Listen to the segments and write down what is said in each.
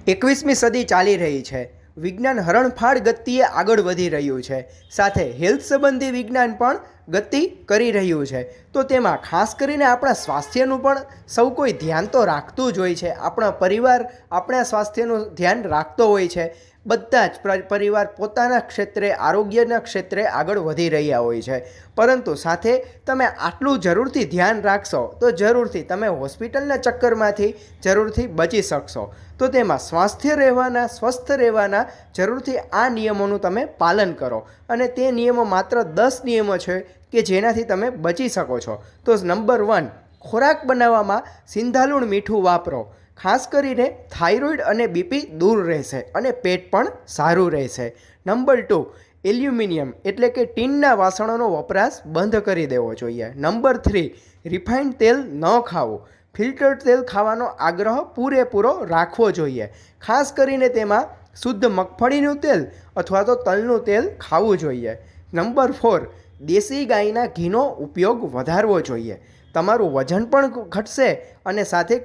21મી સદી ચાલી રહી છે. વિજ્ઞાન હરણફાળ ગતિએ આગળ વધી રહ્યું છે. સાથે હેલ્થ સંબંધી વિજ્ઞાન પણ ગતિ કરી રહ્યું છે. તો તેમાં ખાસ કરીને આપણા સ્વાસ્થ્યનું પણ સૌ કોઈ ધ્યાન તો રાખતું જ હોય છે. આપણા પરિવાર આપણા સ્વાસ્થ્યનું ધ્યાન રાખતો હોય છે. બધા જ પરિવાર પોતાના ક્ષેત્રે આરોગ્યના ક્ષેત્રે આગળ વધી રહ્યા હોય છે. પરંતુ સાથે તમે આટલું જરૂરથી ધ્યાન રાખશો તો જરૂરથી તમે હોસ્પિટલના ચક્કરમાંથી જરૂરથી બચી શકશો. તો તેમાં સ્વસ્થ રહેવાના જરૂરથી આ નિયમોનું તમે પાલન કરો. અને તે નિયમો માત્ર 10 નિયમો છે કે જેનાથી તમે બચી શકો છો. તો નંબર 1, ખોરાક બનાવવામાં સિંધાલુણ મીઠું વાપરો. ખાસ કરીને થાઇરોઇડ અને બીપી દૂર રહેશે અને પેટ પણ સારું રહેશે. નંબર 2, એલ્યુમિનિયમ એટલે કે ટીનના વાસણોનો વપરાશ બંધ કરી દેવો જોઈએ. નંબર 3, રિફાઇન્ડ તેલ ન ખાવું. ફિલ્ટર તેલ ખાવાનો આગ્રહ પૂરેપૂરો રાખવો જોઈએ. ખાસ કરીને તેમાં શુદ્ધ મગફળીનું તેલ અથવા તો તલનું તેલ ખાવું જોઈએ. નંબર 4, દેશી ગાયના ઘીનો ઉપયોગ વધારવો જોઈએ. તમારું વજન પણ ઘટશે અને સાથે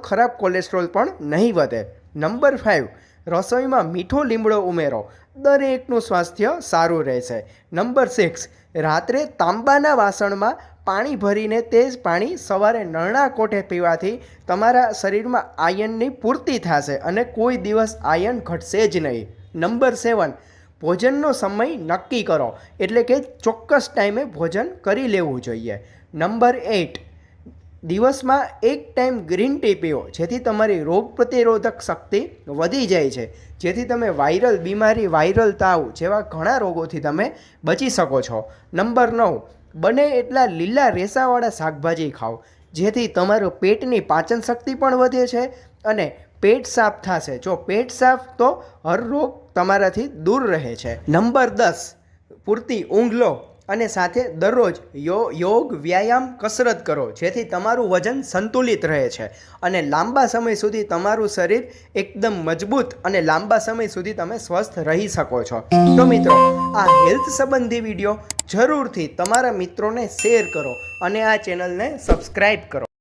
ખરાબ કોલેસ્ટ્રોલ પણ નહીં વધે. નંબર 5, રસોઈમાં મીઠો લીમડો ઉમેરો. દરેકનું સ્વાસ્થ્ય સારું રહેશે. નંબર 6, રાત્રે તાંબાના વાસણમાં પાણી ભરીને તે જ પાણી સવારે નળના કોઠે પીવાથી તમારા શરીરમાં આયર્નની પૂર્તિ થશે અને કોઈ દિવસ આયર્ન ઘટશે જ નહીં. નંબર 7, ભોજનનો સમય નક્કી કરો એટલે કે ચોક્કસ ટાઈમે ભોજન કરી લેવું જોઈએ. નંબર 8, દિવસમાં એક ટાઈમ ગ્રીન ટી પીઓ જેથી તમારી રોગ પ્રતિરોધક શક્તિ વધી જાય છે. જેથી તમે વાયરલ તાવ જેવા ઘણા રોગોથી તમે બચી શકો છો. નંબર 9, બને એટલા લીલા રેસાવાળા શાકભાજી ખાઓ જેથી તમારું પેટની પાચન શક્તિ પણ વધે છે અને પેટ સાફ થશે. જો પેટ સાફ તો હર રોગ તમારાથી દૂર રહે છે. નંબર 10, પૂરતી ઊંઘ લો અને સાથે દરરોજ યોગ વ્યાયામ કસરત કરો જેથી તમારું વજન સંતુલિત રહે છે અને લાંબા સમય સુધી તમારું શરીર એકદમ મજબૂત અને લાંબા સમય સુધી તમે સ્વસ્થ રહી શકો છો. તો મિત્રો, આ હેલ્થ સંબંધી વિડીયો જરૂરથી તમારા મિત્રોને શેર કરો અને આ ચેનલને સબસ્ક્રાઈબ કરો.